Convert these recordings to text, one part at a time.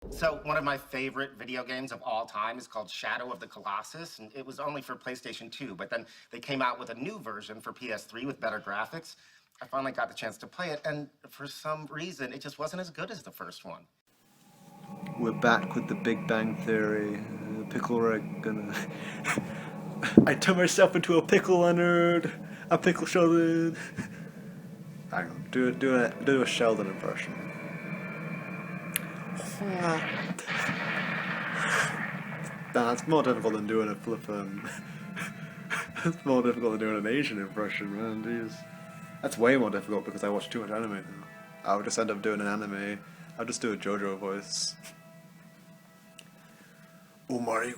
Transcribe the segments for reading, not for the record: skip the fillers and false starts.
So one of my favorite video games of all time is called Shadow of the Colossus, and it was only for PlayStation 2, but then they came out with a new version for PS3 with better graphics. I finally got the chance to play it, and for some reason, it just wasn't as good as the first one. We're back with the Big Bang Theory. Pickle Rick gonna. I turned myself into a pickle, Leonard. A pickle Sheldon. Hang on, do a Sheldon impression. Nah, it's more difficult than doing a flippin'. It's more difficult than doing an Asian impression, man. Jeez, that's way more difficult because I watch too much anime now. I would just end up doing an anime. I'll just do a JoJo voice. Omari,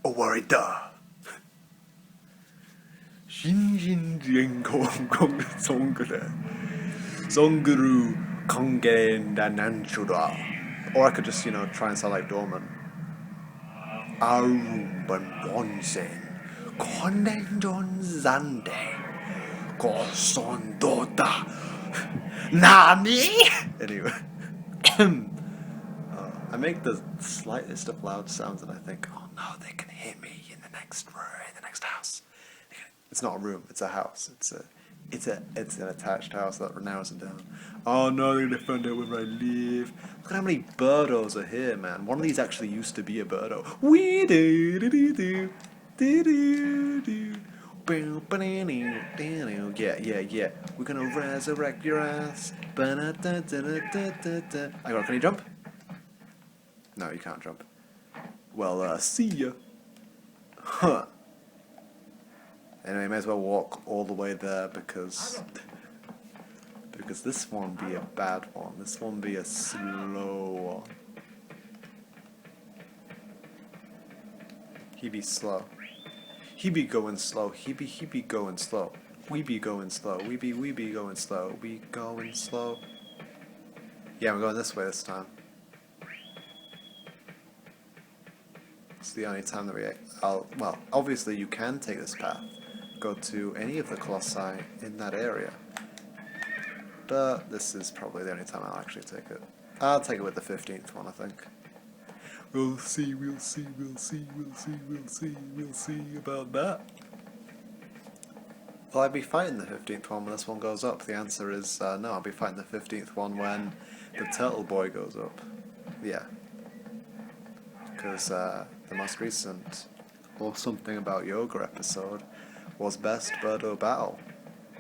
Owarita. Shinjin Kong Kong Songre. Songuru Kongen Nanchura. Or I could just, try and sound like Dorman. Arumban Bonsen. Kondendon Zande. Kosondota. Nani? Anyway. I make the slightest of loud sounds and I think, oh no, they can hear me in the next room, in the next house. It's not a room, it's a house. It's an attached house that narrows it down. Oh no, they're gonna find out where I live. Look at how many birdos are here, man. One of these actually used to be a birdo. Wee do do do do do do do. Yeah. We're gonna resurrect your ass. I go, can you jump? No, you can't jump. Well, see ya. Huh. Anyway, may as well walk all the way there because this one be a bad one. This one be a slow one. He be slow. He be going slow. He be going slow. We be going slow. We be going slow. We going slow. Yeah, I'm going this way this time. It's the only time that well, obviously you can take this path. Go to any of the colossi in that area. But this is probably the only time I'll actually take it. I'll take it with the 15th one, I think. We'll see about that. Will I be fighting the 15th one when this one goes up? The answer is no, I'll be fighting the 15th one when the Turtle Boy goes up. Yeah. Because the most recent, or something about yoga episode, was Best Birdo Battle.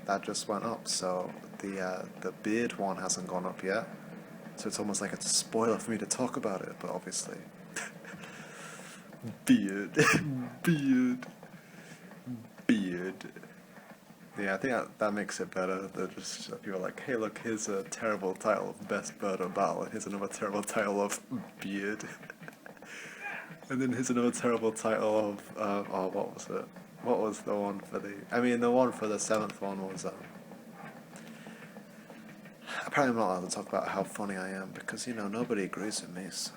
That just went up, so the beard one hasn't gone up yet. So it's almost like it's a spoiler for me to talk about it, but obviously. Beard. Yeah, I think that makes it better than just people are like, hey look, here's a terrible title of Best Birdo Battle, and here's another terrible title of Beard. And then here's another terrible title of, what was it? What was the one for the one for the 7th one was, apparently I'm not allowed to talk about how funny I am, because, nobody agrees with me, so.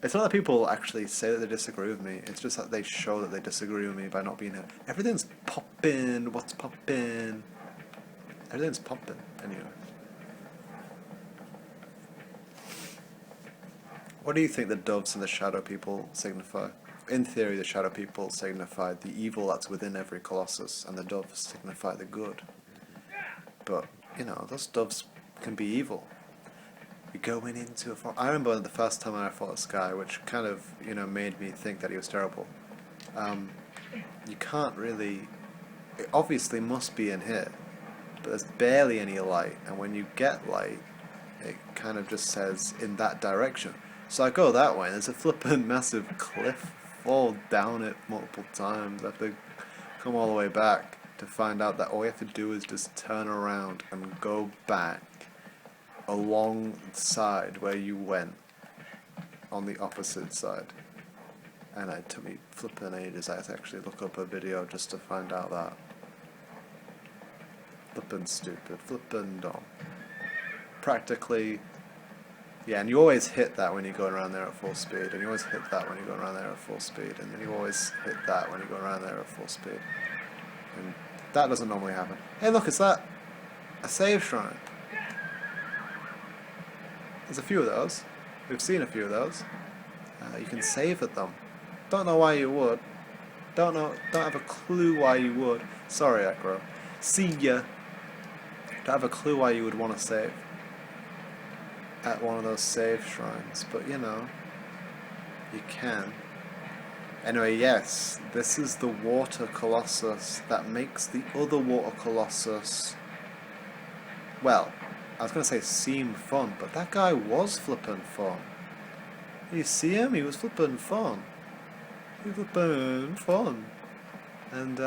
It's not that people actually say that they disagree with me, it's just that they show that they disagree with me by not being here. Everything's poppin', what's poppin'? Everything's poppin', anyway. What do you think the doves and the shadow people signify? In theory, the shadow people signify the evil that's within every colossus, and the doves signify the good. But, those doves can be evil. You're going into a forest. I remember the first time I fought this guy, which kind of, made me think that he was terrible. You can't really... It obviously must be in here, but there's barely any light, and when you get light, it kind of just says in that direction. So I go that way, and there's a flippin' massive cliff, fall down it multiple times. I have to come all the way back to find out that all you have to do is just turn around and go back alongside where you went on the opposite side. And it took me flippin' ages. I had to actually look up a video just to find out that. Flippin' stupid, flippin' dumb. Practically. Yeah, and you always hit that when you're going around there at full speed, and you always hit that when you're going around there at full speed, and then you always hit that when you go around there at full speed. And that doesn't normally happen. Hey look, is that a save shrine? There's a few of those. We've seen a few of those. You can save at them. Don't know why you would. Don't have a clue why you would. Sorry, Ekro. See ya. Don't have a clue why you would want to save at one of those save shrines, but you know, you can. Anyway, yes, this is the water colossus that makes the other water colossus, well, I was going to say seem fun, but that guy was flippin' fun. You see him? He was flippin' fun. He was flippin' fun. And,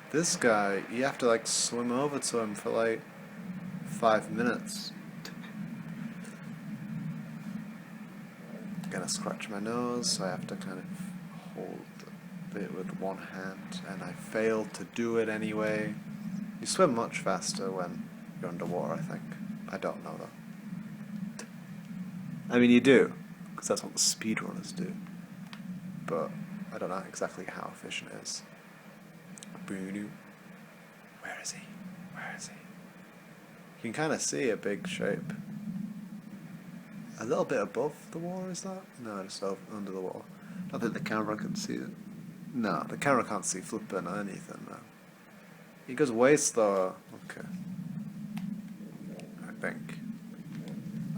this guy, you have to like swim over to him for like 5 minutes. I'm gonna scratch my nose, so I have to kind of hold it with one hand, and I failed to do it anyway. You swim much faster when you're underwater, I think. I don't know though. I mean, you do, because that's what the speedrunners do. But I don't know exactly how efficient it is. Where is he? Where is he? You can kind of see a big shape. A little bit above the water, is that? No, just under the water. I don't think the camera can see it. No, the camera can't see flipping or anything, man. He goes way slower. Okay.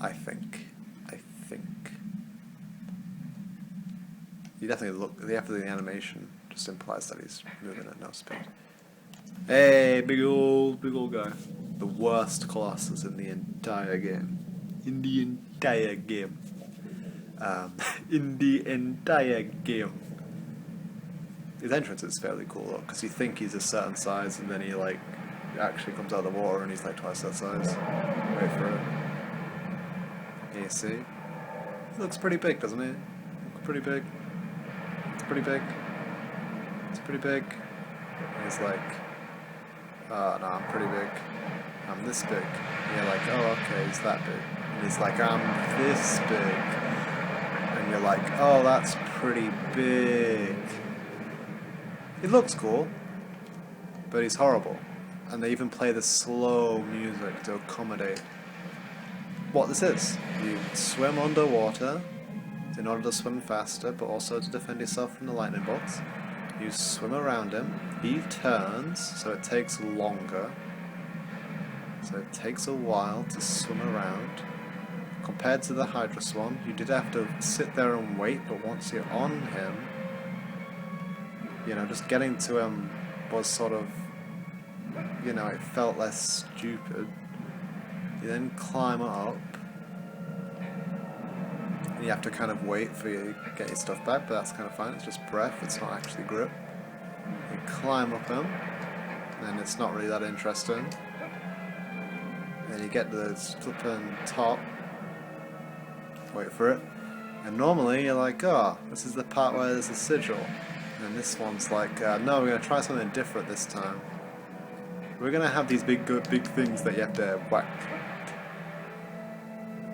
I think. You definitely look, after the animation just implies that he's moving at no speed. Hey, big old guy. The worst Colossus in the entire game. In the entire game. His entrance is fairly cool though, because you think he's a certain size and then he like actually comes out of the water and he's like twice that size. Wait for it. Can you see? He looks pretty big, doesn't he? Looks pretty big. It's pretty big. It's pretty big. And he's like, oh no, I'm pretty big. I'm this big. And you're like, oh okay, he's that big. And he's like, I'm this big. And you're like, oh, that's pretty big. It looks cool, but he's horrible. And they even play the slow music to accommodate what this is. You swim underwater in order to swim faster, but also to defend yourself from the lightning bolts. You swim around him. He turns, so it takes longer. So it takes a while to swim around. Compared to the Hydra Swan, you did have to sit there and wait, but once you're on him, you know, just getting to him was sort of, you know, it felt less stupid. You then climb up, and you have to kind of wait for you to get your stuff back, but that's kind of fine, it's just breath, it's not actually grip. You climb up him, and it's not really that interesting. Then you get to the flipping top, wait for it, and normally you're like, oh, this is the part where there's a sigil. And this one's like, no, we're going to try something different this time. We're going to have these big things that you have to whack.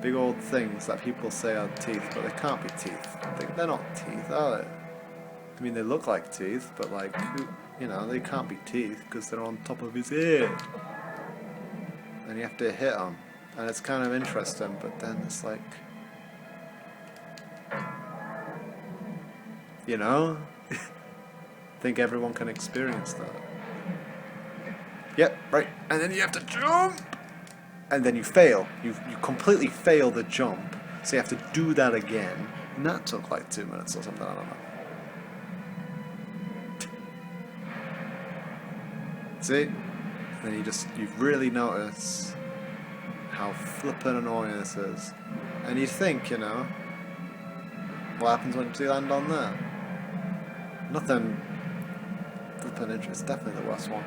Big old things that people say are teeth, but they can't be teeth. They're not teeth, are they? I mean, they look like teeth, but like, you know, they can't be teeth because they're on top of his head. And you have to hit them. And it's kind of interesting, but then it's like, you know? I think everyone can experience that. Yep, right. And then you have to jump! And then you fail. You completely fail the jump. So you have to do that again. And that took like 2 minutes or something, I don't know. See? And then you really notice how flippin' annoying this is. And you think, you know, what happens when you land on there? Nothing. It's definitely the worst one.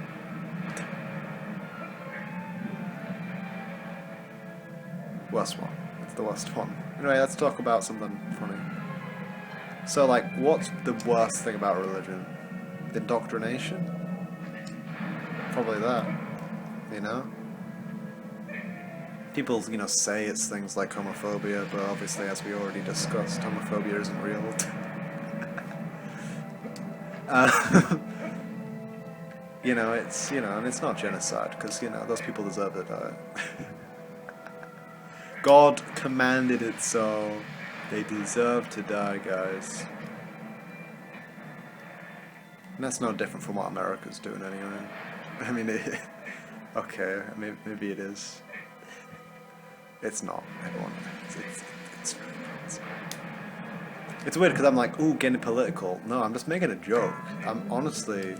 Worst one. It's the worst one. Anyway, let's talk about something funny. So, like, what's the worst thing about religion? Indoctrination? Probably that. You know? People, you know, say it's things like homophobia, but obviously, as we already discussed, homophobia isn't real. You know, it's, you know, and it's not genocide, because, you know, those people deserve to die. God commanded it so. They deserve to die, guys. And that's no different from what America's doing anyway. I mean, okay, maybe it is. It's not, everyone. It's weird because I'm like, ooh, getting political. No, I'm just making a joke. I'm honestly,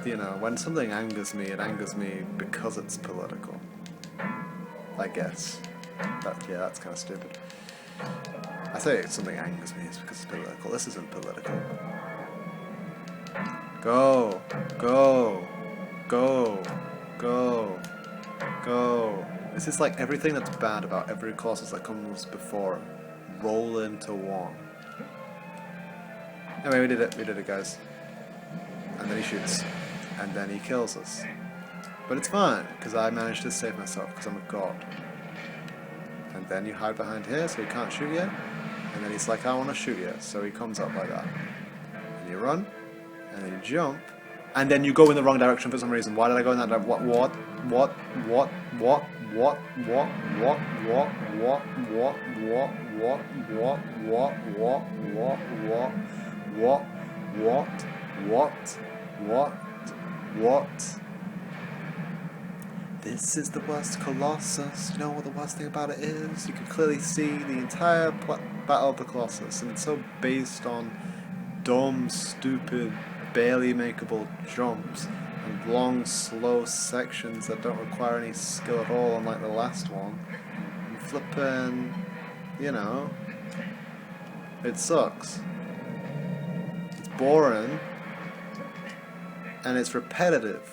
you know, when something angers me, it angers me because it's political. I guess. Yeah, that's kind of stupid. I say something angers me, it's because it's political. This isn't political. Go, go, go, go, go. This is like everything that's bad about every Colossus that comes before. Roll into one. Anyway, we did it, guys. And then he shoots. And then he kills us. But it's fine, because I managed to save myself, because I'm a god. And then you hide behind here, so he can't shoot you. And then he's like, I want to shoot you. So he comes up like that. And you run. And then you jump. And then you go in the wrong direction for some reason. Why did I go in that direction? What? This is the worst Colossus. You know what the worst thing about it is? You can clearly see the entire Battle of the Colossus, and it's so based on dumb, stupid, barely makeable jumps and long, slow sections that don't require any skill at all, unlike the last one. And flippin', you know, it sucks. It's boring, and it's repetitive.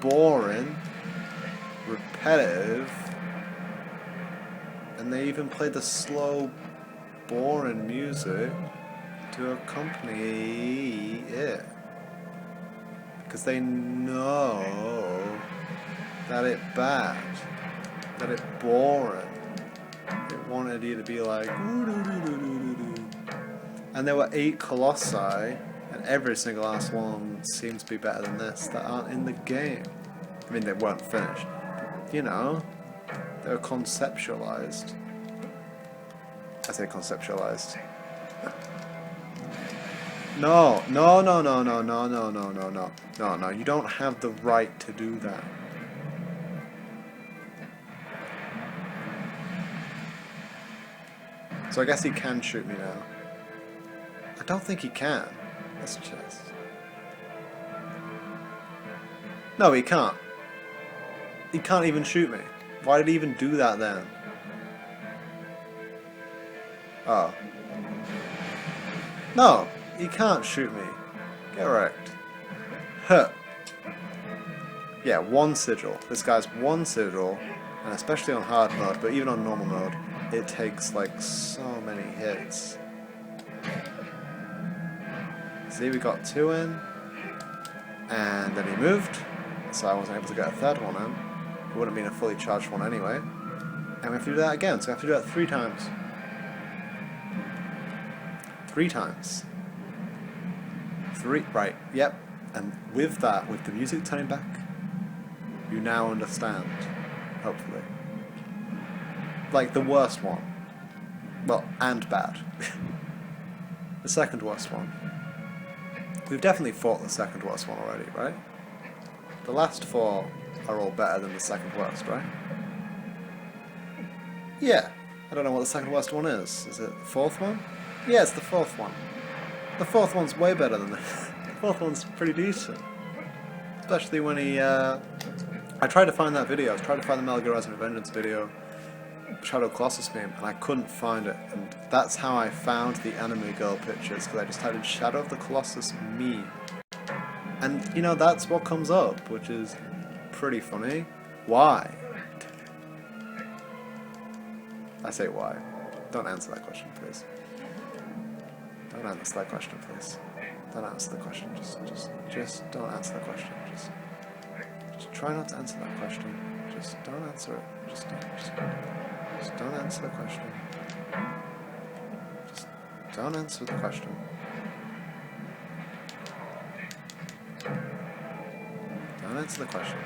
Boring, repetitive, and they even played the slow, boring music to accompany it, because they know that it's bad, that it's boring. It wanted you to be like, and there were 8 Colossi, and every single last one seems to be better than this, that aren't in the game. I mean, they weren't finished. You know, they were conceptualized. I say conceptualized. No, you don't have the right to do that. So I guess he can shoot me now. I don't think he can. Let's check. No, he can't. He can't even shoot me. Why did he even do that then? Oh. No, he can't shoot me. Get wrecked. Huh. Yeah, 1 sigil. This guy's 1 sigil, and especially on hard mode, but even on normal mode, it takes like so many hits. See, we got 2 in, and then he moved, so I wasn't able to get a 3rd one in. It wouldn't have been a fully charged one anyway. And we have to do that again, so we have to do that 3 times. 3 times. 3, right, yep. And with that, with the music turning back, you now understand, hopefully. Like the worst one. Well, and bad. The second worst one. We've definitely fought the second worst one already, right? The last 4 are all better than the second worst, right? Yeah. I don't know what the second worst one is. Is it the 4th one? Yeah, it's the 4th one. The 4th one's way better than this. The 4th one's pretty decent. Especially when he, I tried to find that video. I was trying to find the Metal Gear Rising: Revengeance video, Shadow Colossus meme, and I couldn't find it. And that's how I found the anime girl pictures, because I just typed in Shadow of the Colossus meme. And, you know, that's what comes up, which is pretty funny. Why? I say why. Don't answer that question, please. Don't answer that question, please. Don't answer the question. Just don't answer the question. Just try not to answer that question. Just don't answer it. Just don't answer the question. Just don't answer the question. Don't answer the question.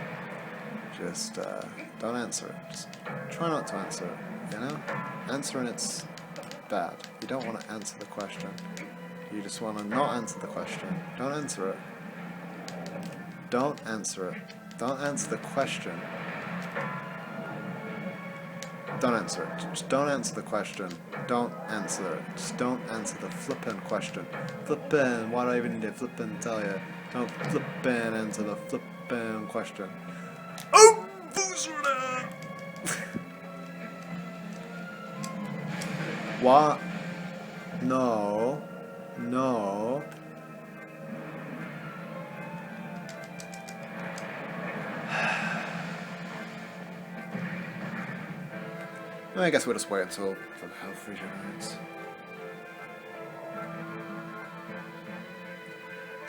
Just Don't answer it. Just try not to answer it, you know? Answering it's bad. You don't want to answer the question. You just want to not answer the question. Don't answer it. Don't answer it. Don't answer the question. Don't answer it. Just don't answer the question. Don't answer it. Just don't answer the flippin' question. Flippin', why do I even need to flippin' tell you? Don't flippin' answer the flippin' question. Oh! What? No. No. I guess we'll just wait until the health regenerates.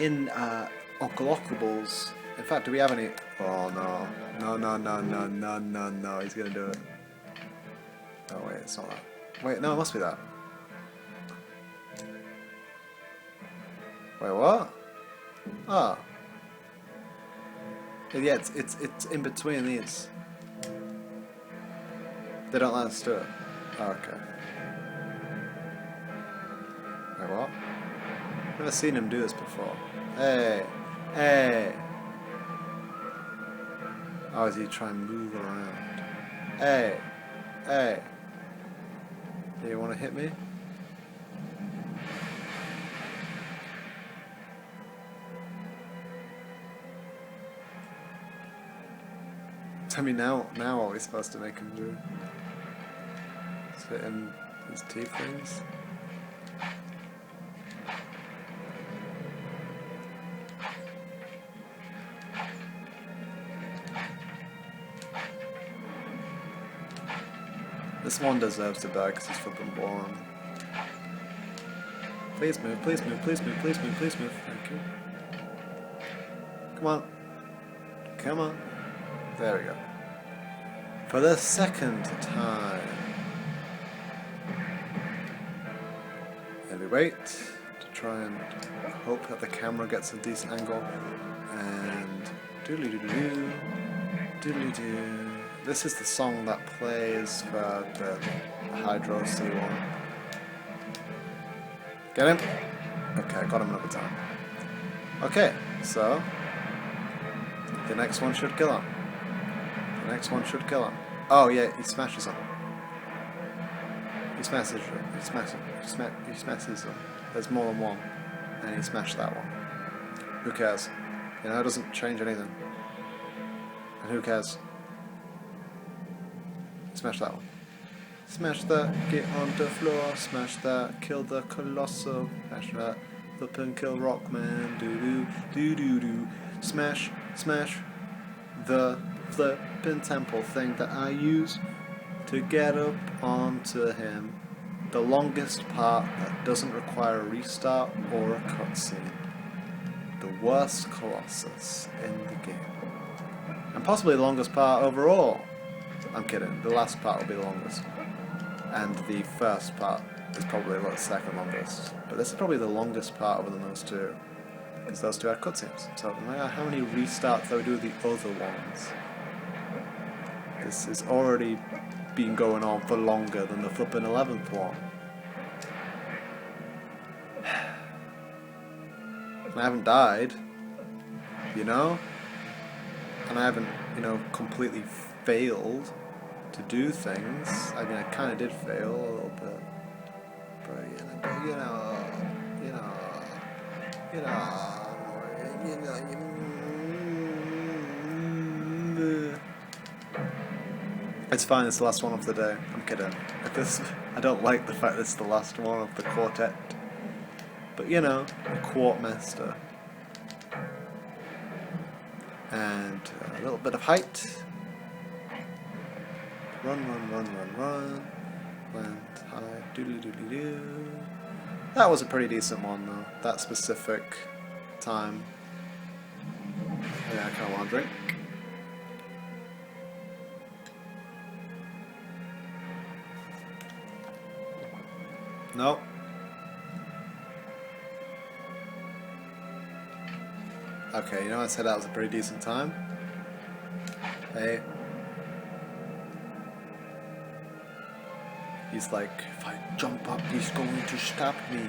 In Unclockable, in fact, do we have any? Oh no. No, no, no, no, no, no, no, he's gonna do it. Oh wait, it's not that. Wait, no, it must be that. Wait, what? Ah. Yeah, it's in between these. They don't let us do it. Oh, okay. Wait, what? Never seen him do this before. Hey! Hey! Oh, is he trying to move around? Hey! Hey! Do you want to hit me? Tell me now what are we supposed to make him do? Spit in his teeth things? This one deserves to die because he's flipping boring. Please move, please move, please move, please move, please move. Thank you. Come on. Come on. There we go. For the second time. And we wait to try and hope that the camera gets a decent angle. And doodly-doo-doo, doodly-doo. This is the song that plays for the Hydro C1. Get him? Okay, I got him another time. Okay, so the next one should kill him. The next one should kill him. Oh yeah, he smashes him. He smashes him. He smashes him. There's more than one. And he smashed that one. Who cares? You know, it doesn't change anything. And who cares? Smash that one. Smash that, get on the floor, smash that, kill the Colossal, smash that, flip and kill Rockman, doo doo, doo doo doo, smash, smash the flippin' temple thing that I use to get up onto him. The longest part that doesn't require a restart or a cutscene. The worst Colossus in the game. And possibly the longest part overall. I'm kidding, the last part will be the longest. And the first part is probably the second longest. But this is probably the longest part other than those two. Because those two had cutscenes. So no matter how many restarts they would do with the other ones. This has already been going on for longer than the flippin' 11th one. And I haven't died. You know? And I haven't, you know, completely failed to do things. I mean, I kind of did fail a little bit, but it's fine. It's the last one of the day. I'm kidding. I don't like the fact that it's the last one of the quartet, but you know, the Quartmaster, and a little bit of height. Run, run, run, run, run. Land high, doodly-doodly-doo. That was a pretty decent one, though. That specific time. Yeah, I kind of want a drink. Nope. Okay, you know I said that was a pretty decent time. Hey. He's like, if I jump up, he's going to stab me.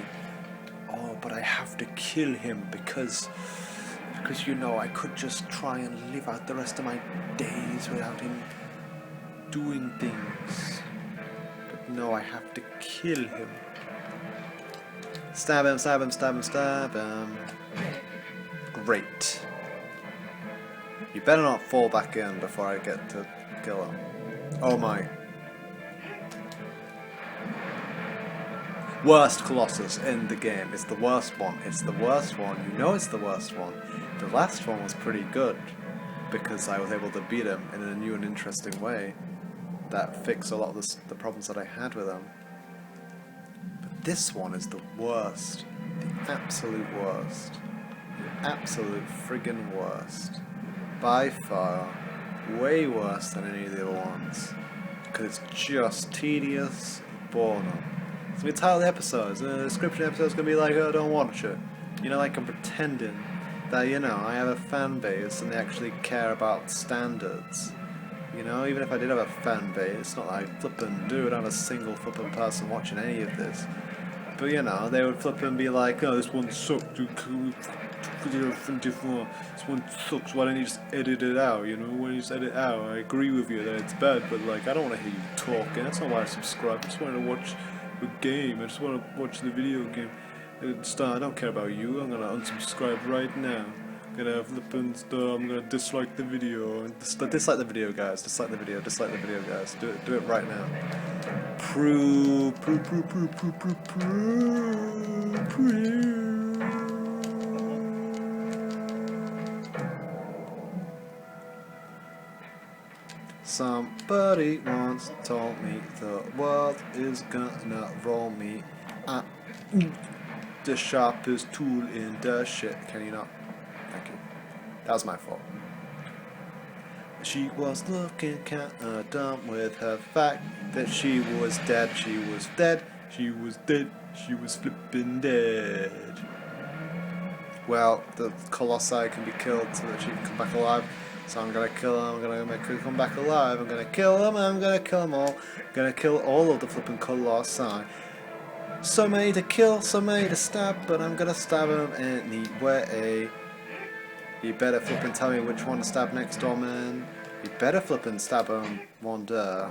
Oh, but I have to kill him because you know, I could just try and live out the rest of my days without him doing things. But no, I have to kill him. Stab him, stab him, stab him, stab him. Great. You better not fall back in before I get to kill him. Oh my. Worst Colossus in the game. It's the worst one. It's the worst one. You know it's the worst one. The last one was pretty good because I was able to beat him in a new and interesting way that fixed a lot of the problems that I had with him. But this one is the worst. The absolute worst. The absolute friggin' worst. By far. Way worse than any of the other ones. Because it's just tedious boredom. So we title the episodes. The description episode's gonna be like, oh, don't watch it. You know, like I'm pretending that, you know, I have a fan base and they actually care about standards. You know, even if I did have a fan base, it's not like I flippin' do it. I'm a single flippin' person watching any of this. But, you know, they would flip and be like, oh, this one sucked. This one sucks. Why don't you just edit it out? You know, when you just edit it out, I agree with you that it's bad, but, like, I don't want to hear you talking. That's not why I subscribe. I just want to watch a game. I just want to watch the video game. I don't care about you. I'm gonna unsubscribe right now. I'm gonna flip and stuff. I'm gonna dislike the video. Dislike the video, guys. Dislike the video. Dislike the video, guys. Do it right now. Somebody once told me the world is gonna roll me. The sharpest tool in the shit. Can you not? Thank you. That was my fault. She was looking kinda dumb with her fact that she was dead. She was dead. She was dead. She was flipping dead. Well, the Colossi can be killed so that she can come back alive. So I'm gonna kill him. I'm gonna make her come back alive. I'm gonna kill him. I'm gonna kill them all. I'm gonna kill all of the flipping Colossi. So many to kill, so many to stab, but I'm gonna stab him anyway. You better flippin' tell me which one to stab next door, man. You better flippin' stab him, Wanda.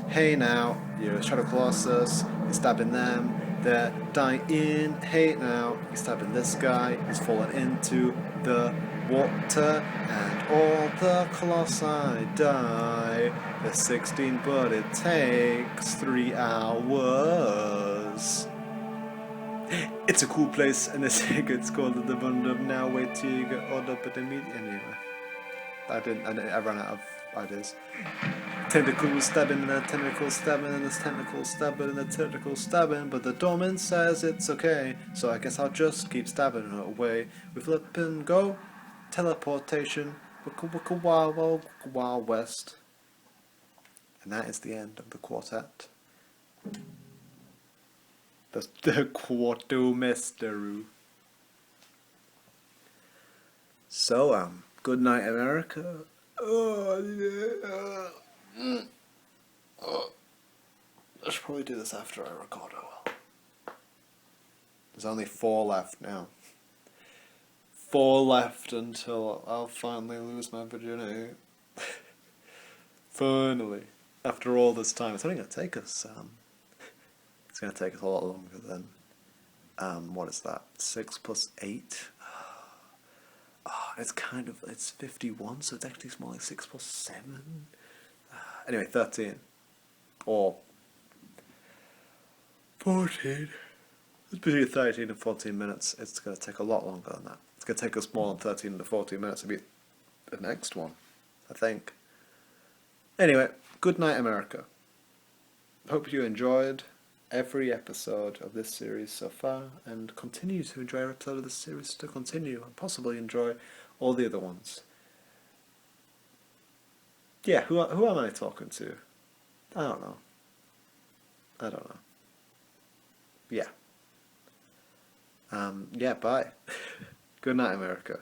Hey now, you're a Shadow Colossus, you're stabbing them, they're dying. Hey now, you're stabbing this guy, he's fallen into the water, and all the Colossi die. There's 16, but it takes 3 hours. It's a cool place, and it's called the Bundum. Now wait till you get ordered, but immediately anyway. I ran out of ideas. Tentacle stabbing and a tentacle stabbing and a tentacle stabbing and a tentacle stabbing, but the doorman says it's okay, so I guess I'll just keep stabbing her away. We flip and go. Teleportation. Wicka wicka wild wild wild west. And that is the end of the quartet. The Quarto Mesteru. So, good night, America. Oh, yeah. I should probably do this after I record. Oh well. There's only 4 left now. 4 left until I'll finally lose my virginity. Finally. After all this time. It's only going to take us, it's going to take us a lot longer than, what is that, 6 plus 8? It's 51, so it's actually more like 6 plus 7. Anyway, 13. Or 14. It's between 13 and 14 minutes. It's going to take a lot longer than that. It's going to take us more than 13 to 14 minutes to beat the next one, I think. Anyway, good night, America. Hope you enjoyed every episode of this series so far, and continue to enjoy every episode of this series to continue, and possibly enjoy all the other ones. Yeah, who am I talking to? I don't know. Yeah. Yeah, bye. Good night, America.